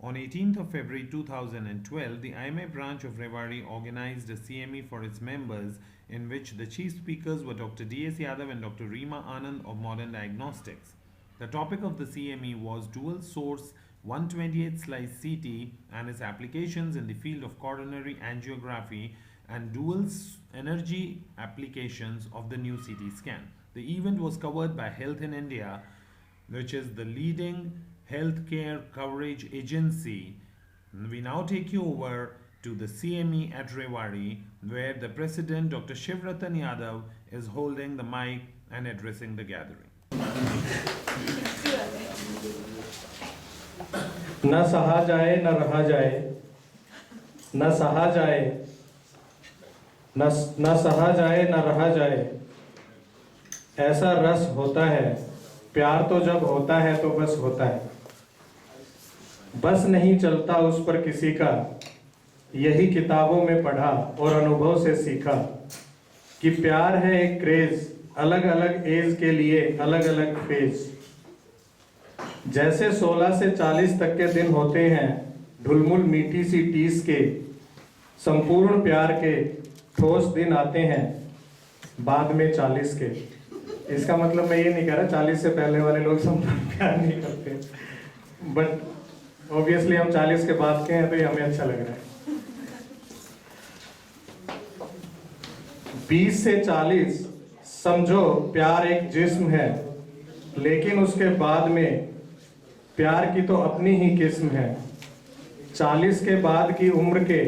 On 18th of February 2012, the IMA branch of Rewari organized a CME for its members in which the chief speakers were Dr. D.S. Yadav and Dr. Reema Anand of Modern Diagnostics. The topic of the CME was dual source 128 slice CT and its applications in the field of coronary angiography and dual energy applications of the new CT scan. The event was covered by Health in India, which is the leading healthcare coverage agency. We now take you over to the CME at Rewari, where the president Dr. Shivratan Yadav is holding the mic and addressing the gathering. न सहा जाए न रहा जाए, न सहा जाए, न सहा जाए न रहा जाए, ऐसा रस होता है। प्यार तो जब होता है तो बस होता है, बस नहीं चलता उस पर किसी का। यही किताबों में पढ़ा और अनुभव से सीखा कि प्यार है एक क्रेज, अलग अलग एज के लिए अलग अलग फेज। जैसे 16 से 40 तक के दिन होते हैं ढुलमुल मीठी सी टीस के, संपूर्ण प्यार के ठोस दिन आते हैं बाद में 40 के। इसका मतलब मैं ये नहीं कह रहा 40 से पहले वाले लोग संपूर्ण प्यार नहीं करते, बट ऑब्वियसली हम 40 के बाद के हैं तो ये हमें अच्छा लग रहा है। 20 से 40 समझो प्यार एक जिस्म है, लेकिन उसके बाद में प्यार की तो अपनी ही किस्म है। 40 के बाद की उम्र के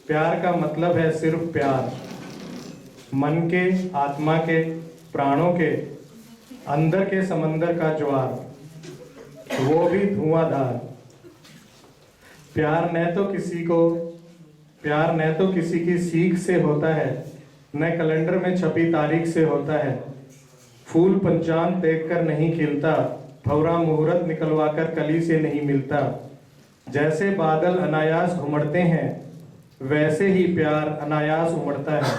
प्यार का मतलब है सिर्फ प्यार, मन के, आत्मा के, प्राणों के, अंदर के समंदर का ज्वार, वो भी धुआंधार। प्यार न तो किसी की सीख से होता है, न कैलेंडर में छपी तारीख से होता है। फूल पंचांग देखकर नहीं खिलता, भौरा मुहूर्त निकलवाकर कली से नहीं मिलता। जैसे बादल अनायास घुमड़ते हैं, वैसे ही प्यार अनायास उमड़ता है।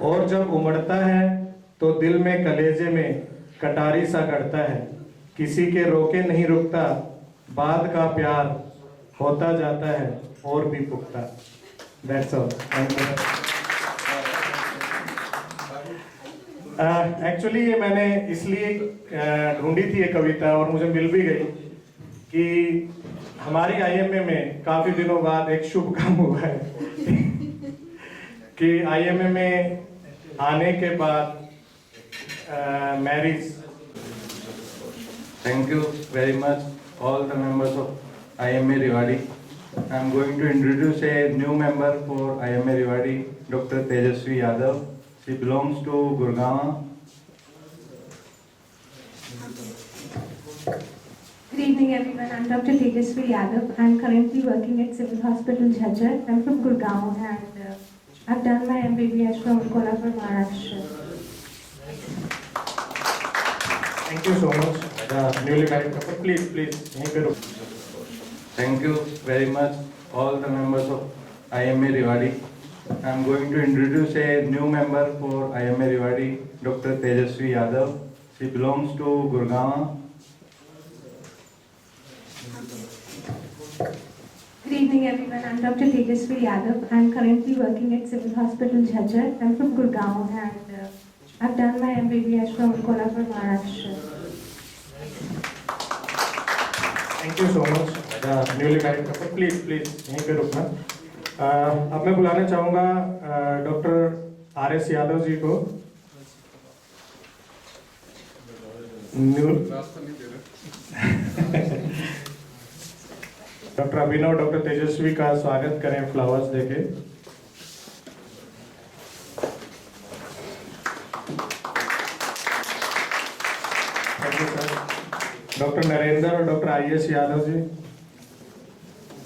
और जब उमड़ता है तो दिल में, कलेजे में कटारी सा गड़ता है। किसी के रोके नहीं रुकता, बाद का प्यार होता जाता है और भी पुख्ता। That's all. Thank you. Actually ये मैंने इसलिए ढूंढी थी ये कविता और मुझे मिल भी गई कि हमारी आईएमए में काफी दिनों बाद एक शुभ काम हुआ है कि आईएमए में आने के बाद marriage. Thank you very much all the members of IMA Rewari. I am going to introduce a new member for IMA Rewari, Dr. Tejasvi Yadav. She belongs to Gurgaon. Good evening everyone, I am Dr. Tejasvi Yadav. I am currently working at Civil Hospital Jhajjar. I am from Gurgaon and I have done my MBBS from Kolhapur, Maharashtra. Thank you so much. Newly married couple, please यहीं पे रुक। Thank you very much all the members of IMA Rewari. I am going to introduce a new member for IMA Rewari, Dr. Tejasvi Yadav. She belongs to Gurgaon. Good evening everyone, I am Dr. Tejasvi Yadav. I am currently working at Civil Hospital Jhajjar. I am from Gurgaon and I have done my MBBS from Kolhapur, Maharashtra. Thank you so much. Newly married couple, please यहीं पे रुकना। अब मैं बुलाना चाहूँगा doctor R S. Yadav ji को। Doctor अभिनव, doctor तेजस्वी का स्वागत करें फ्लावर्स देके। Thank you sir. Doctor Narendra और डॉक्टर आई.एस. यादव जी,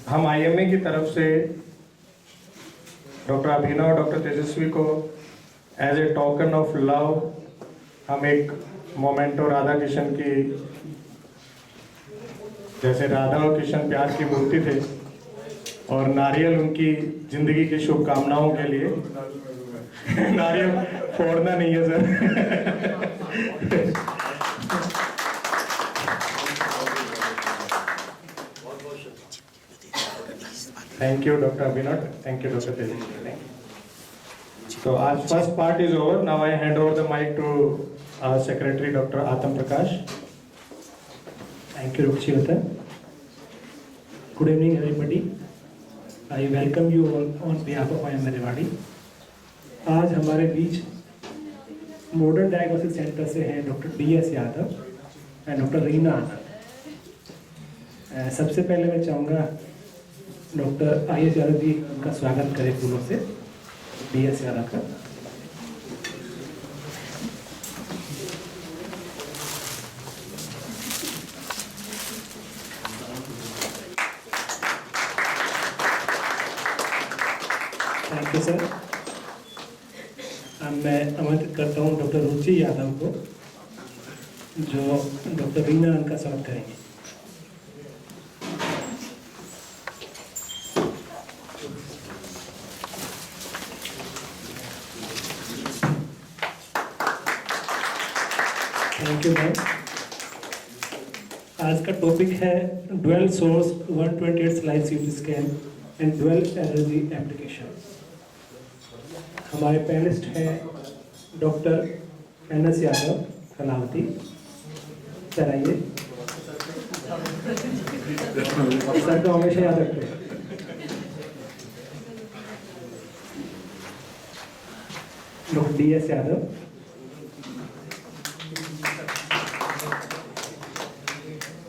हम आईएमए की तरफ से डॉक्टर अभिनव और डॉक्टर तेजस्वी को as a token of love हम एक मोमेंटो राधा किशन की, जैसे राधा और कृष्ण प्यार की मूर्ति थे और नारियल उनकी जिंदगी की शुभकामनाओं के लिए नारियल फोड़ना नहीं है sir. Thank you doctor Abhinav, thank you doctor Tejashwi. So our first part is over. Now I hand over the mic to our secretary, Dr. Atam Prakash. Thank you, Rukshilata. Good evening, everybody. I welcome you all on behalf of IMA Rewari. आज हमारे बीच modern diagnostic centre से हैं doctor DS Yadav and doctor Reena Anand. सबसे पहले मैं चाहूँगा doctor IS Yadav ji उनका स्वागत करें फूलों से, DS यादव का। Thank you sir. अब मैं आमंत्रित करता हूँ डॉक्टर रुचि यादव को, जो डॉक्टर रीना आनंद का स्वागत करेंगे। Thank you ma'am. आज का टॉपिक है dual source 128 slide CT scan and dual energy application. हमारे पैनलिस्ट हैं doctor NS Yadav Kalawati, sir आइए। सर को हमेशा याद रखें। Doctor DS Yadav,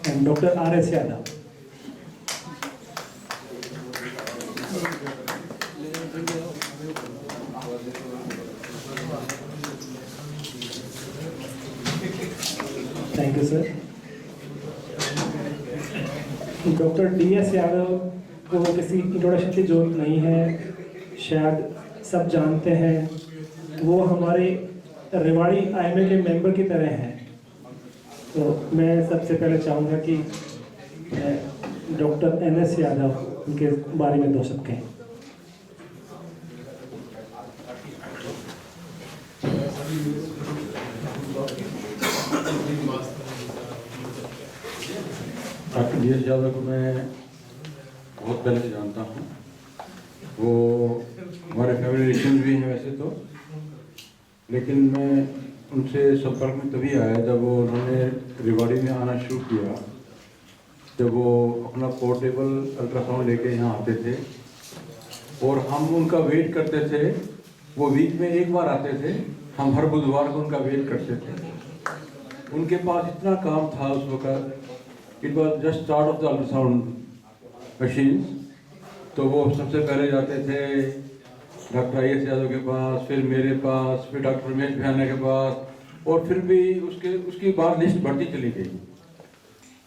and doctor RS Yadav. Thank you sir. Doctor DS Yadav को किसी इंट्रोडक्शन की जरूरत नहीं है, शायद सब जानते हैं। वो हमारे रेवाड़ी IMA के मेंबर की तरह हैं। तो मैं सबसे पहले चाहूँगा कि डॉक्टर NS यादव उनके बारे में दो शब्द कहें। डॉक्टर DS यादव को मैं बहुत पहले से जानता हूँ। वो हमारे फैमिली रिलेशन भी हैं वैसे तो, लेकिन मैं उनसे संपर्क में तभी आया जब वो उन्होंने रेवाड़ी में आना शुरू किया। जब वो अपना पोर्टेबल अल्ट्रासाउंड लेके यहाँ आते थे और हम उनका वेट करते थे। वो वीक में एक बार आते थे, हम हर बुधवार को उनका वेट करते थे। उनके पास इतना काम था उस वक्त, it was just start of the ultrasound machine. तो वो सबसे पहले जाते थे डॉक्टर IS यादव के पास, फिर मेरे पास, फिर डॉक्टर रमेश भैया के पास, और फिर भी उसकी बार लिस्ट बढ़ती चली गई।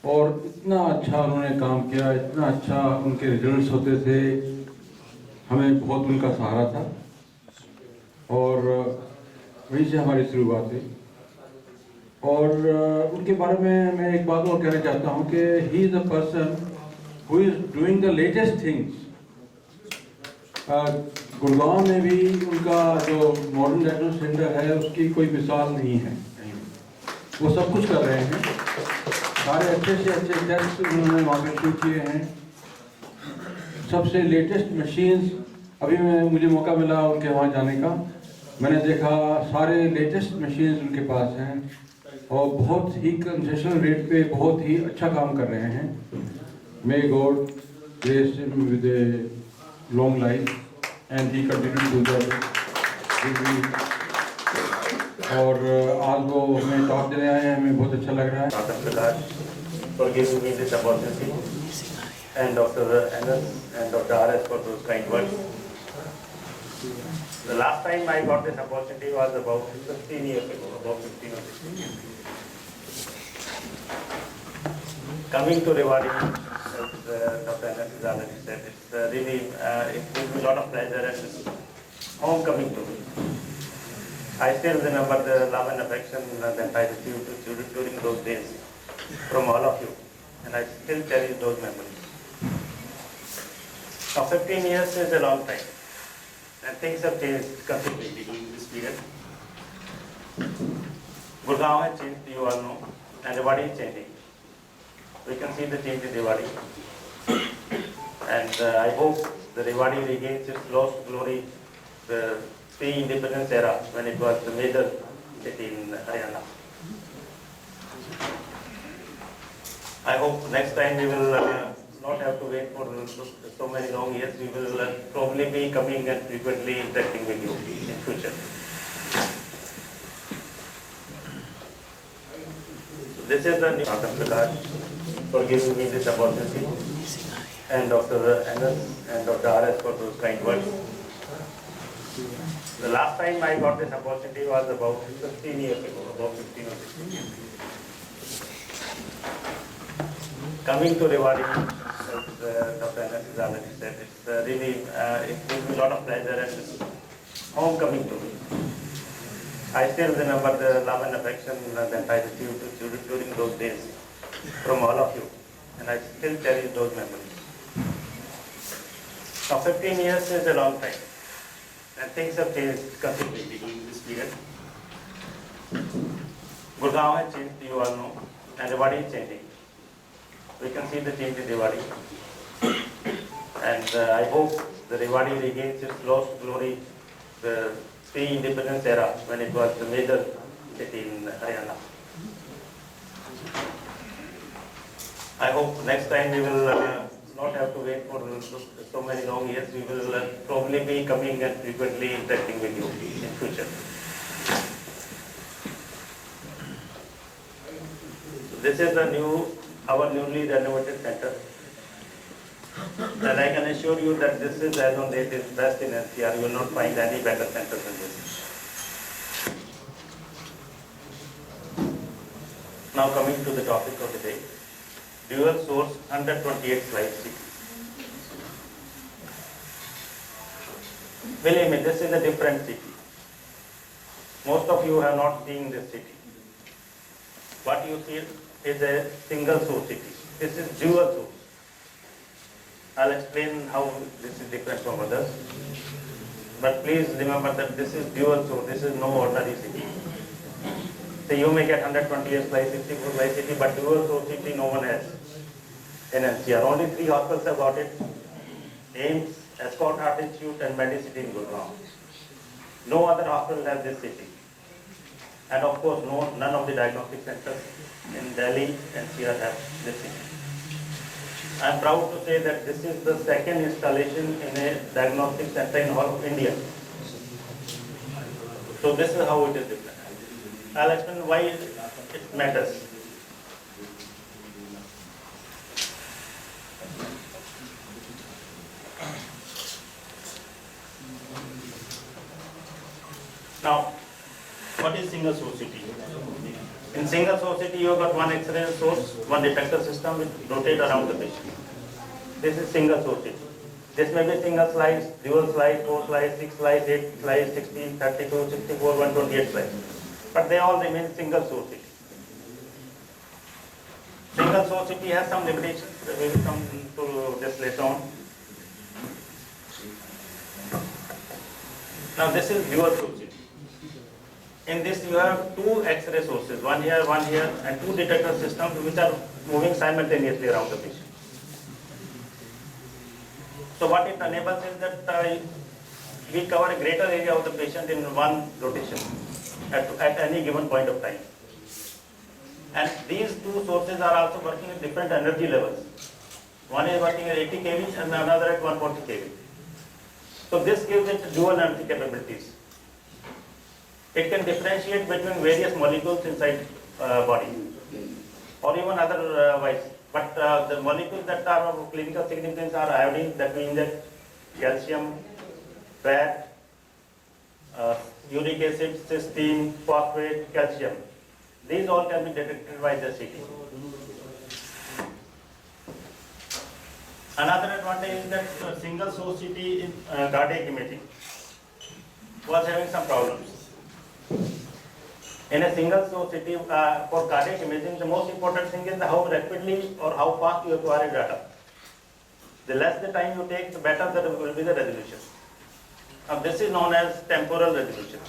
और इतना अच्छा उन्होंने काम किया, इतना अच्छा उनके रिजल्ट्स होते थे, हमें बहुत उनका सहारा था। और वहीं से हमारी शुरुआत हुई। और उनके बारे में मैं एक बात और कहना चाहता हूँ कि he is the person who is doing the latest things. Gurgaon में भी उनका जो मॉडर्न डायग्नोस्टिक सेंटर है उसकी कोई मिसाल नहीं है। वो सब कुछ कर रहे हैं, सारे अच्छे से अच्छे टेस्ट उन्होंने वहाँ पे शुरू किए हैं। सबसे लेटेस्ट मशीन्स, अभी मुझे मौका मिला उनके वहाँ जाने का, मैंने देखा सारे लेटेस्ट मशीन्स उनके पास हैं और बहुत ही कंसेशनल रेट पे बहुत ही अच्छा काम कर रहे हैं। May God bless him with a long life and he continue to that. और आज वो हमें टॉक देने आए हैं, हमें बहुत अच्छा लग रहा है। Dr. Prakash for giving me this opportunity, and Dr. Anand and Dr. RS for those kind words. The last time I got this opportunity was about 15 years ago, about 15 or 16 years ago. Coming to Rewari, as Dr. Anand said, it's really, it gives me a lot of pleasure and homecoming to me. I still remember the love and affection that I received during those days from all of you, and I still cherish those memories. Now, 15 years is a long time, and things have changed considerably during this period. Gurgaon has changed, you all know, and Rewari is changing. We can see the change in Rewari, and I hope the Rewari regains its lost glory, the pre-independence era when it was the major city in Haryana. I hope next time we will not have to wait for so many long years. We will probably be coming and frequently interacting with you in future. So this is the new Dr. Prakash for giving me this opportunity, and Dr. Anas and Dr. RS for those kind words. The last time I got this opportunity was about 15 years ago, about 15 or 16 years ago. Coming to Rewari, as Dr. Anas has already said, it's really, it gives me a lot of pleasure and it's homecoming to me. I still remember the love and affection that I received during those days from all of you, and I still cherish those memories. Now, 15 years is a long time, and things have changed considerably during this period. Gurgaon has changed, you all know, and Rewari is changing. We can see the change in Rewari, and I hope the Rewari regains its lost glory, the pre-independence era when it was the major city in Haryana. I hope next time we will not have to wait for so many long years. We will probably be coming and frequently interacting with you in future. So this is our newly renovated center. And I can assure you that this is, as on date, is best in NCR. You will not find any better center than this. Now coming to the topic of the day, dual source 128 slide CT. Believe me, this is a different CT. Most of you have not seen this CT. What you see is a single source CT. This is dual source. I'll explain how this is different from others. But please remember that this is dual source. This is no ordinary CT. So you may get 128 slide 64 slide CT, but dual source CT no one has in NCR. Only 3 hospitals have got it: AIMS, Escort Heart Institute, and Medicity in Gurgaon. No other hospital has this CT. And of course, none of the diagnostic centers in Delhi, NCR have this CT. I am proud to say that this is the second installation in a diagnostic center in all of India. So this is how it is different. I'll explain why it matters. Now, what is single source CT? In single source CT, you have got one X-ray source, one detector system which rotate around the patient. This is single source CT. This may be single slice, dual slice, 4 slice, 6 slice, 8 slice, 16, 32, 64, 128 slice. But they all remain single source CT. Single source CT has some limitations. We will come to this later on. Now this is dual source CT. In this you have 2 X-ray sources, one here, and 2 detector systems which are moving simultaneously around the patient. So what it enables is that we cover a greater area of the patient in one rotation at any given point of time. And these 2 sources are also working at different energy levels. One is working at 80 kV and another at 140 kV. So this gives it dual energy capabilities. It can differentiate between various molecules inside body or even otherwise. But the molecules that are of clinical significance are iodine, that we inject, calcium, fat, uric acid, cysteine, phosphate, calcium. These all can be detected by the CT. Another advantage is that single source CT in cardiac imaging. was having some problems. In a single source city, for cardiac imaging, the most important thing is how rapidly or how fast you acquire data. The less the time you take, the better will be the resolution. Now this is known as temporal resolution.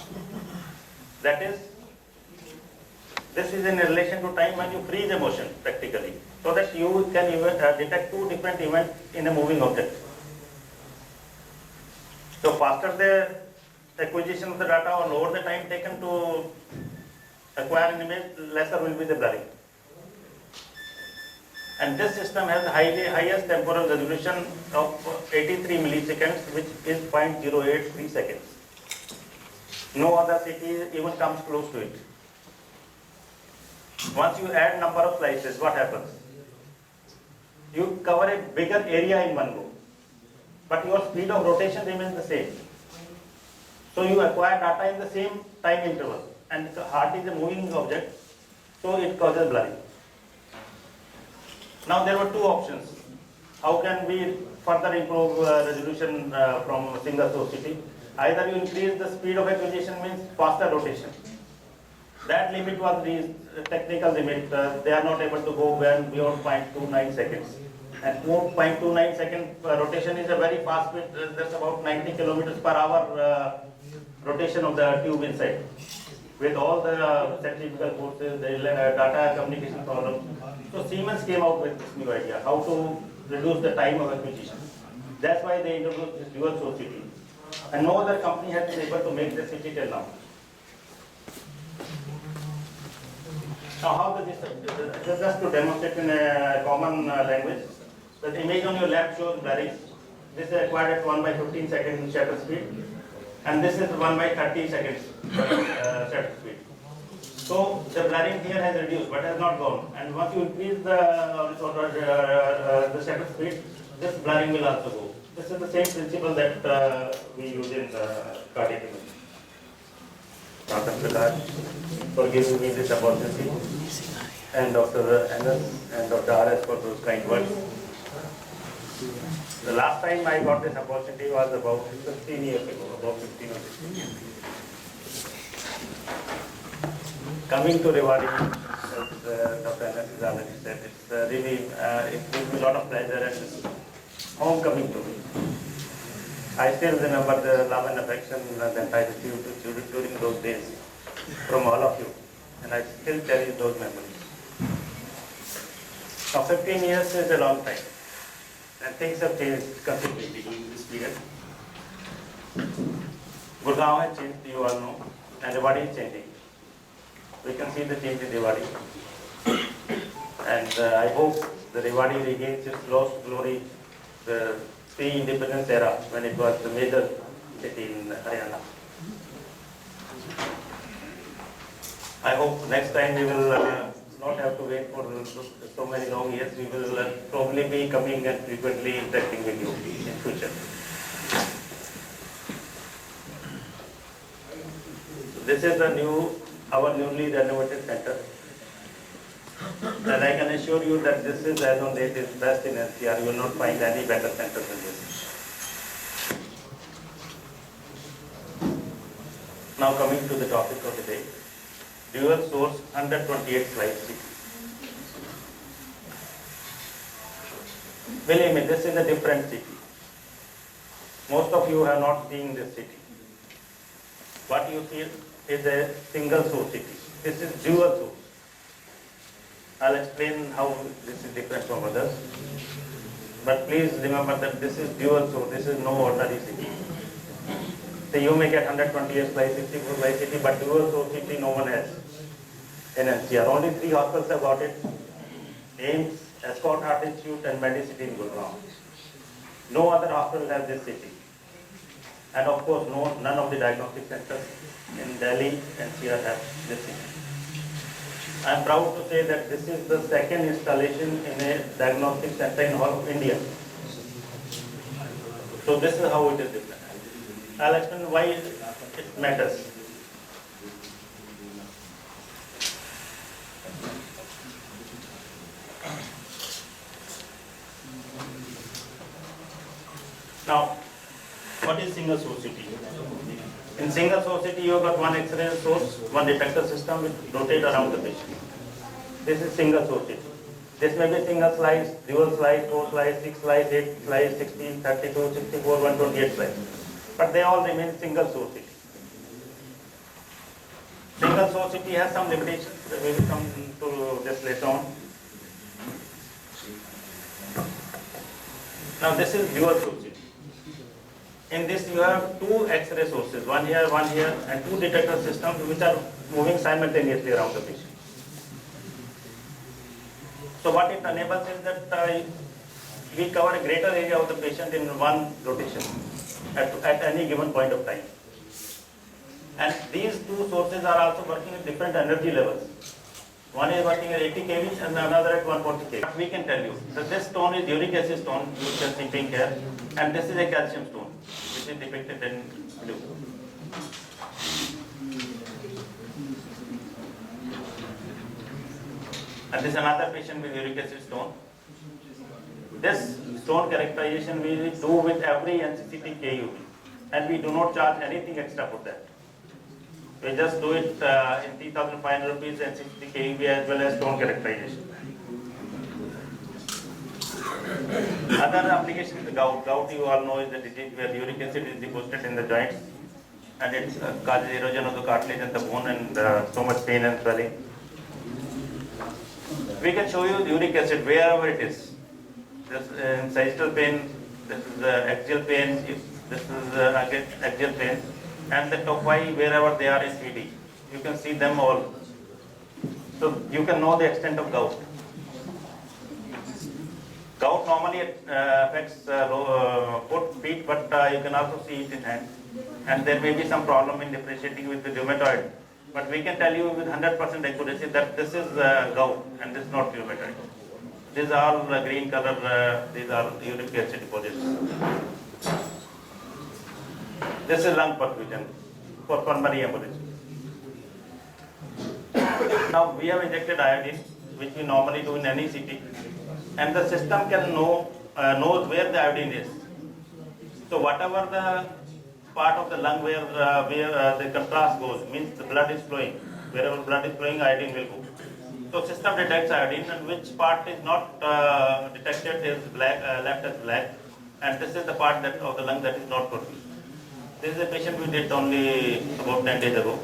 That is, this is in relation to time when you freeze a motion practically, so that you can detect two different events in a moving object. So faster the acquisition of the data or lower the time taken to acquire an image, lesser will be the blurring. And this system has the highest temporal resolution of 83 milliseconds, which is 0.083 seconds. No other CT even comes close to it. Once you add number of slices, what happens? You cover a bigger area in one go, but your speed of rotation remains the same. So you acquire data in the same time interval, and the heart is a moving object, so it causes blurring. Now there were two options. How can we further improve resolution from a single source CT? Either you increase the speed of acquisition, means faster rotation. That limit was the technical limit. They are not able to go beyond 0.29 seconds. And 0.29 second rotation is a very fast speed. That's about 90 kilometers per hour rotation of the tube inside. With all the centrifugal forces, the data communication problems. So Siemens came out with this new idea, how to reduce the time of acquisition. That's why they introduced this dual source CT. And no other company has been able to make this CT till now. Now how does this, just to demonstrate in a common language, the image on your left shows blurring. This is acquired at 1/15 second shutter speed, and this is 1/30 seconds shutter speed. So the blurring here has reduced, but has not gone. And once you increase the shutter speed, this blurring will also go. This is the same principle that we use in cardiac imaging. Dr. Prakash for giving me this opportunity, and Dr. Anas and Dr. RS for those kind words. The last time I got this opportunity was about 15 years ago, about 15 or 16 years. Coming to Rewari, as Dr. Anas has already said, it's really, it gives me a lot of pleasure and it's homecoming to me. I still remember the love and affection that I received during those days from all of you, and I still cherish those memories. Now 15 years is a long time, and things have changed considerably during this period. Gurgaon has changed, you all know, and Rewari is changing. We can see the change in Rewari, and I hope the Rewari regains its lost glory, the pre-independence era, when it was the major city in Haryana. I hope next time we will not have to wait for so many long years. We will probably be coming and frequently interacting with you in future. This is our newly renovated center. And I can assure you that this is, as on date, is best in NCR. You will not find any better center than this. Now coming to the topic of the day, dual source 128 slide CT. Believe me, this is a different CT. Most of you have not seen this CT. What you see is a single source CT. This is dual source. I'll explain how this is different from others. But please remember that this is dual source, this is no ordinary CT. So you may get 128 slide CT, slide CT, but dual source CT no one has in NCR. Only 3 hospitals have got it: AIIMS, Escort Heart Institute, and Medicity in Gurgaon. No other hospital has this CT. And of course, none of the diagnostic centers in Delhi, NCR have this CT. I am proud to say that this is the second installation in a diagnostic center in all of India. So this is how it is different. I'll explain why it matters. Now, What is single source CT? In single source CT, you have got one X-ray source, one detector system which rotate around the patient. This is single source CT. This may be single slice, dual slice, 4 slice, 6 slice, 8 slice, 16, 32, 64, 128 slice. But they all remain single source CT. Single source CT has some limitations. We will come to this later on. Now this is dual source CT. In this you have two X-ray sources, one here, and two detector systems which are moving simultaneously around the patient. So what it enables is that we cover a greater area of the patient in one rotation at any given point of time. And these two sources are also working at different energy levels. One is working at 80 kV and another at 140 kV. But we can tell you that this stone is uric acid stone, you can see pink here, and this is a calcium stone, which is depicted in blue. And this is another patient with uric acid stone. This stone characterization we do with every NCCT KUB, and we do not charge anything extra for that. We just do it in 3,500 rupees NCCT KUB as well as stone characterization. Other application is the gout. Gout, you all know, is the disease where uric acid is deposited in the joints, and it causes erosion of the cartilage and the bone, and so much pain and swelling. We can show you the uric acid wherever it is. This in sagittal pain, this is axial pain, this is axial pain, and the tophi wherever they are in 3D. You can see them all. So you can know the extent of gout. Gout normally affects foot, feet, but you can also see it in hand. And there may be some problem in differentiating with the rheumatoid. But we can tell you with 100% accuracy that this is gout and this is not rheumatoid. These are all green color, these are uric acid deposits. This is lung perfusion for pulmonary embolism. Now we have injected iodine, which we normally do in any CT, and the system can knows where the iodine is. So whatever the part of the lung where the contrast goes, means the blood is flowing. Wherever blood is flowing, iodine will go. So system detects iodine, and which part is not detected is black, left as black, and this is the part of the lung that is not perfused. This is a patient we did only about 10 days ago.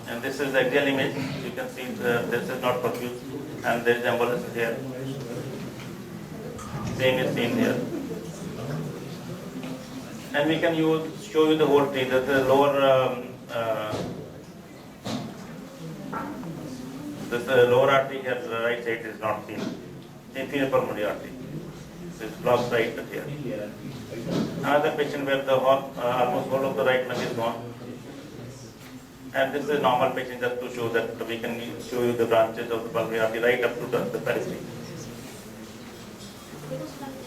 And this is the axial image. You can see this is not perfused, and there is embolus here. Same is seen here. And we can show you the whole tree. The lower lower artery here, the right side is not seen. Inferior pulmonary artery. This blocks right here. Another patient where the almost whole of the right lung is gone. And this is a normal patient, just to show that we can show you the branches of the pulmonary artery right up to the periphery.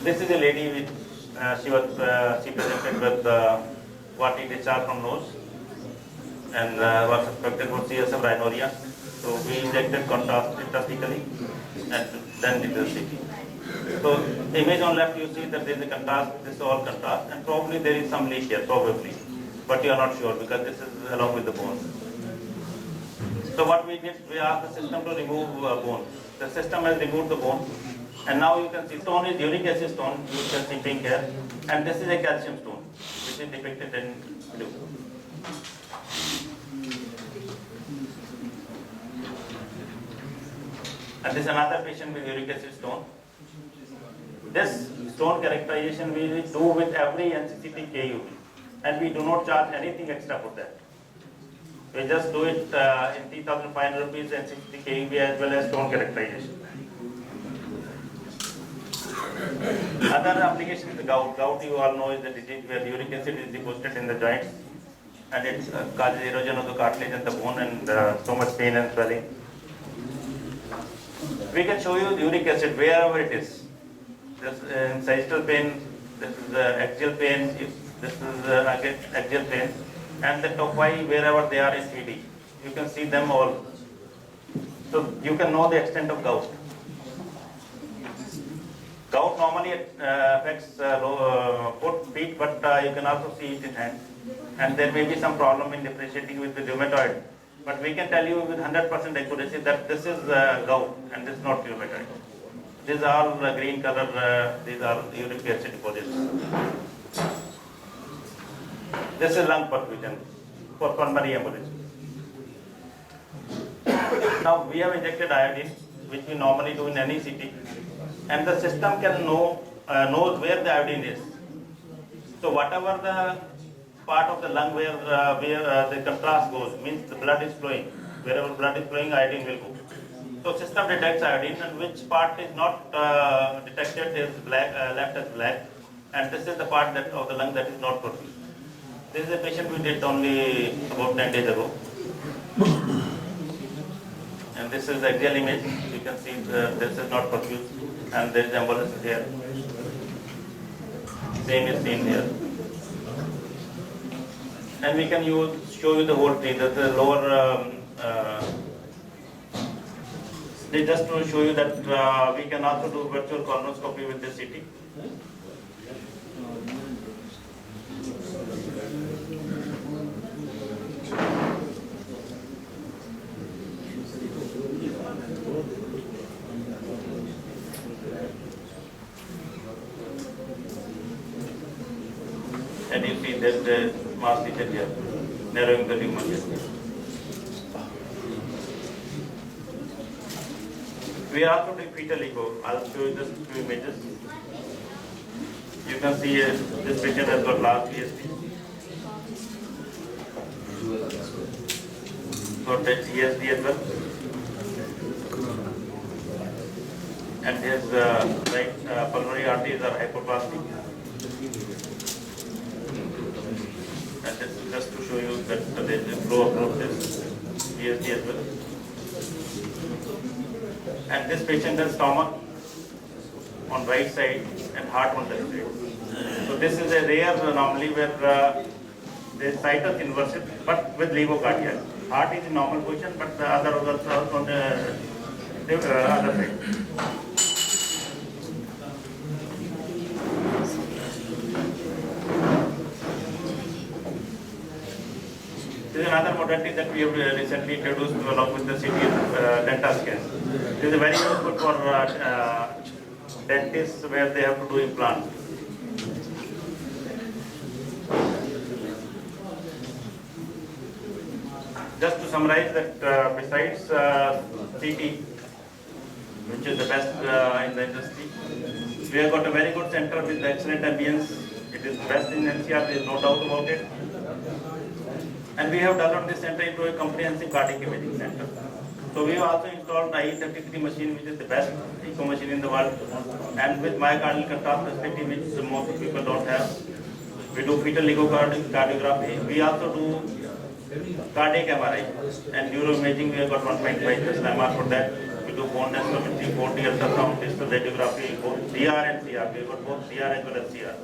This is a lady with she presented with watery discharge from nose and was suspected for CSF rhinorrhea. So we injected contrast intrathecally and then did the CT. So image on left, you see that there is a contrast. This is all contrast, and probably there is some leak here, probably, but you are not sure because this is along with the bone. So what we did, we asked the system to remove bone. The system has removed the bone. And now you can see stone is uric acid stone, you can see pink here, and this is a calcium stone, which is depicted in blue. And this is another patient with uric acid stone. This stone characterization we do with every NCCT KUB, and we do not charge anything extra for that. We just do it in 3,500 rupees NCCT KUB as well as stone characterization. Other application is the gout. Gout, you all know, is the disease where uric acid is deposited in the joints, and it causes erosion of the cartilage and the bone, and so much pain and swelling. We can show you the uric acid wherever it is. This in sagittal pain, this is axial pain, this is axial pain, and the tophi wherever they are in 3D. You can see them all. So you can know the extent of gout. Gout normally affects foot, feet, but you can also see it in hand. And there may be some problem in differentiating with the rheumatoid. But we can tell you with 100% accuracy that this is gout and this is not rheumatoid. These are green color, these are uric acid deposits. This is lung perfusion for pulmonary embolism. Now we have injected iodine, which we normally do in any city, and the system can knows where the iodine is. So whatever the part of the lung where the contrast goes, means the blood is flowing. Wherever blood is flowing, iodine will go. So system detects iodine, and which part is not detected is black, left as black, and this is the part that of the lung that is not perfused. This is a patient we did only about 10 days ago. And this is the axial image. You can see this is not perfused, and there is embolus here. Same is seen here. And we can show you the whole tree. That's the lower. Just to show you that we can also do virtual colonoscopy with this CT. And you see that the mass region here, narrowing the tumor here. We are also doing fetal echo. I'll show you just few images. You can see this patient has got large ESD. Got that ESD as well. And his right pulmonary arteries are hypoplastic. And this is just to show you that there is a flow of this ESD as well. And this patient has stomach on right side and heart on left side. So this is a rare anomaly where the situs inverted, but with levocardia. Heart is in normal position, but the other organs are on the other side. This is another modality that we have recently introduced along with the CT dental scan. This is very useful for dentists where they have to do implant. Just to summarize that besides CT, which is the best in the industry, we have got a very good center with excellent ambience. It is best in NCR, there is no doubt about it. And we have developed this center into a comprehensive cardiac imaging center. So we have also installed the E33 machine, which is the best echo machine in the world, and with myocardial contrast perspective, which most people don't have. We do fetal echocardiography. We also do cardiac MRI and neuroimaging. We have got 1.5 Tesla MR for that. We do bone densitometry, 4D ultrasound, distal radiography, both DR and CR. We have got both CR as well as CR.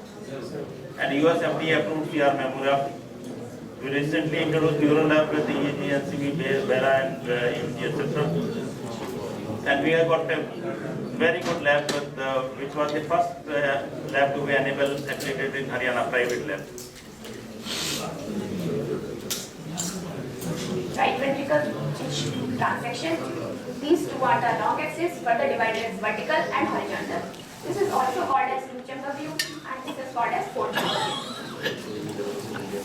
And US FDA approved CR mammography. We recently introduced neural lab with the EEG, NCB, BERA, and EMG, etc. And we have got a very good lab with, which was the first lab to be enabled, accredited in Haryana, private lab. Right ventricle transection. These two are the long axis, further divided as vertical and horizontal. This is also called as two chamber view, and this is called as four chamber view.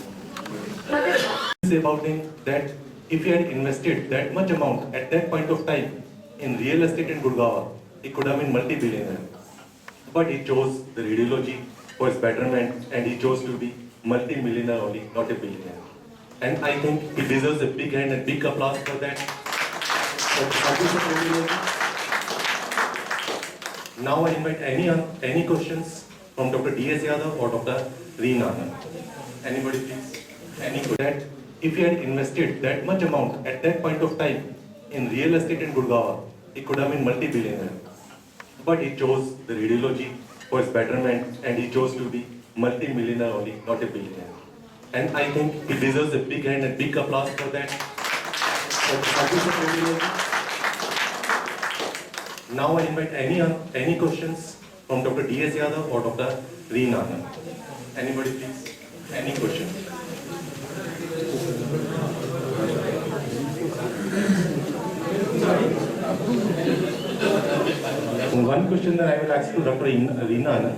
Say about him that if he had invested that much amount at that point of time in real estate in Gurgaon, he could have been multi-billionaire. But he chose the radiology for his betterment, and he chose to be multi-millionaire only, not a billionaire. And I think he deserves a big hand and big applause for that. Now I invite any questions from Dr. D.S. Yadav or Dr. Reena Anand. Anybody please? That if he had invested that much amount at that point of time in real estate in Gurgaon, he could have been multi-billionaire. But he chose the radiology for his betterment, and he chose to be multi-millionaire only, not a billionaire. And I think he deserves a big hand and big applause for that. Now I invite any questions from Dr. D.S. Yadav or Dr. Reen Anand? Anybody please? Any question? One question that I will ask to Dr. Reen Anand.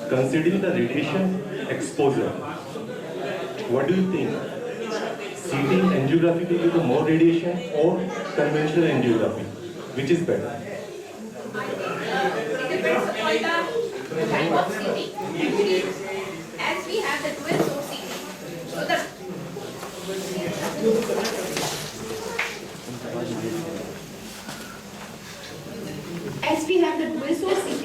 Considering the radiation exposure, what do you think? CT angiography will give you more radiation or conventional angiography? Which is better? It depends upon the type of CT. Actually, as we have the dual source CT, so the as we have the dual source CT,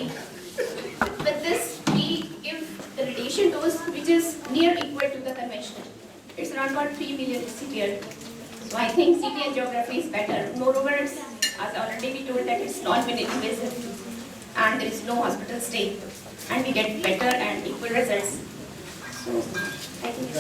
with this we give the radiation dose which is near equal to the conventional. It's around about 3 million CTL. So I think CT angiography is better. Moreover, it's, as already we told that it's non-invasive and there is no hospital stay, and we get better and equal results. So I think it's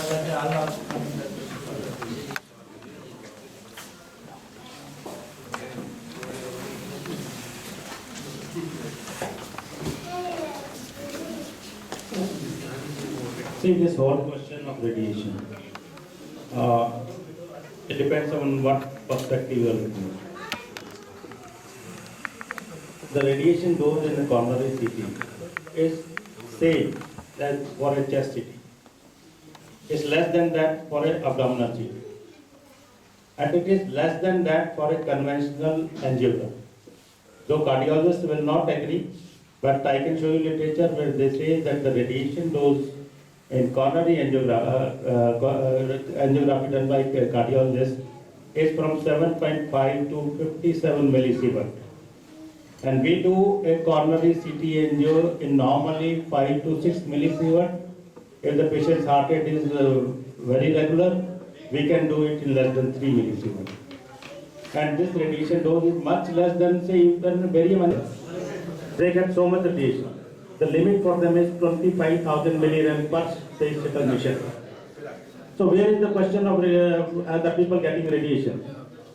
See, this whole question of radiation, it depends on what perspective you are looking at. The radiation dose in a coronary CT is same as for a chest CT. It's less than that for an abdominal CT. And it is less than that for a conventional angiogram. Though cardiologists will not agree, but I can show you literature where they say that the radiation dose in coronary angiography done by cardiologists is from 7.5 to 57 millisievert. And we do a coronary CT angio in normally 5 to 6 millisievert. If the patient's heart rate is very regular, we can do it in less than 3 millisievert. And this radiation dose is much less than, say, even barium. They get so much radiation. The limit for them is 25,000 milliram per statistical mission. So where is the question of the people getting radiation?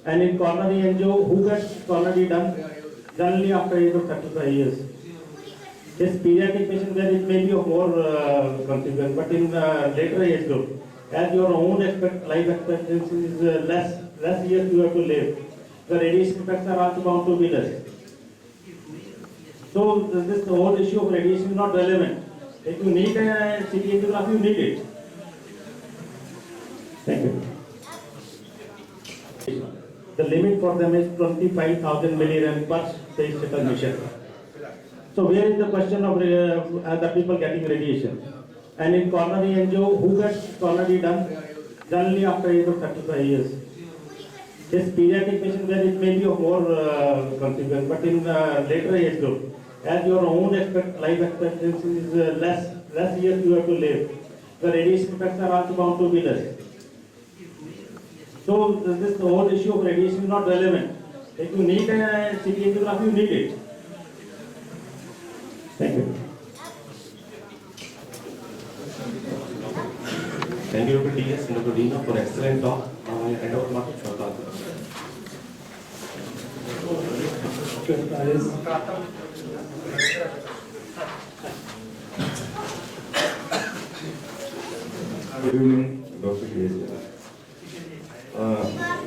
And in coronary angio, who gets coronary done? Generally after age of 35 years. This pediatric patient where it may be of more consequence, but in later age group, as your own life expectancy is less years you have to live, the radiation effects are also bound to be less. So this whole issue of radiation is not relevant. If you need a CT angiography, you need it. Thank you. The limit for them is 25,000 milliram per statistical mission. So where is the question of the people getting radiation? And in coronary angio, who gets coronary done? Generally after age of 35 years. This pediatric patient where it may be of more consequence, but in later age group, as your own life expectancy is less years you have to live, the radiation effects are also bound to be less. So this whole issue of radiation is not relevant. If you need a CT angiography, you need it. Thank you. Thank you, Dr. D.S. and Dr. Reena, for excellent talk. I hand over the mic to Dr. Good evening, Dr. D.S.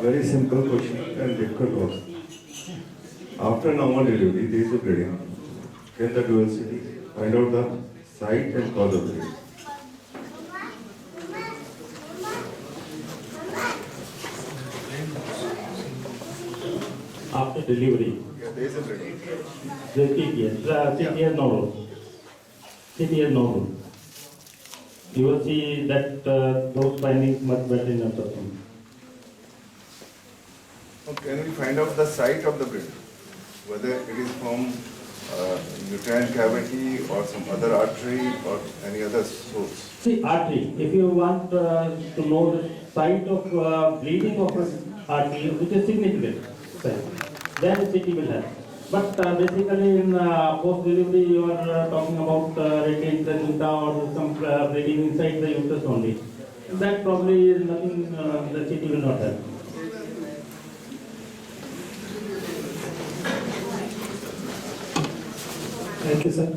Very simple question and difficult also. After normal delivery, there is a bleeding. Can the dual CT find out the site and cause of bleeding? After delivery, There is a bleeding. the CT has no role. CT has no role. You will see that those findings much better in ultrasound. Can we find out the site of the bleeding? Whether it is from uterine cavity or some other artery or any other source? See, artery, if you want to know the site of bleeding of an artery, which is significant, then CT will help. But basically in post-delivery, you are talking about radiant placenta or some bleeding inside the uterus only. That probably is nothing, the CT will not help. Thank you, sir.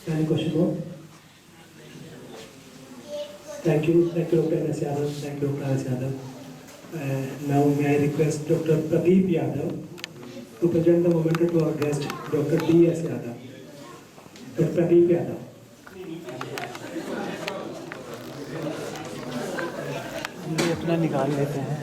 Any question more? Thank you, Dr. N.S. Yadav. Thank you, Dr. R.S. Yadav. Now may I request Dr. Pradeep Yadav to present the memento to our guest, Dr. D.S. Yadav. Dr. Pradeep Yadav. ये अपना निकाल लेते हैं.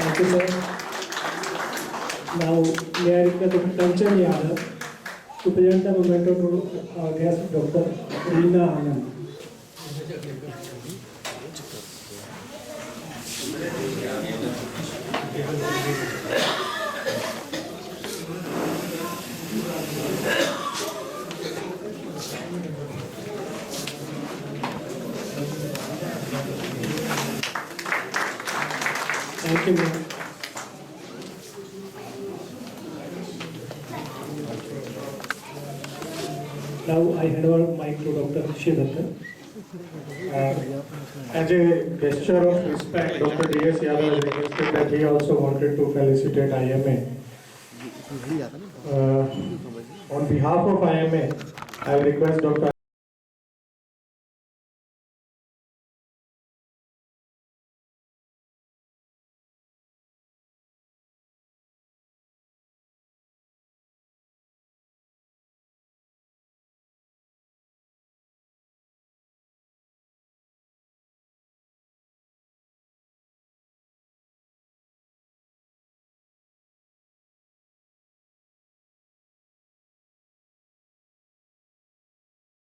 Thank you, sir. Now, may I request Dr. Kanchan Yadav to present the memento to our guest, Dr. Reena Anand. Thank you, ma'am. Now I hand over mic to Dr. Shivadan. As a gesture of respect, Dr. D.S. Yadav has requested that he also wanted to felicitate IMA. On behalf of IMA, I request Dr.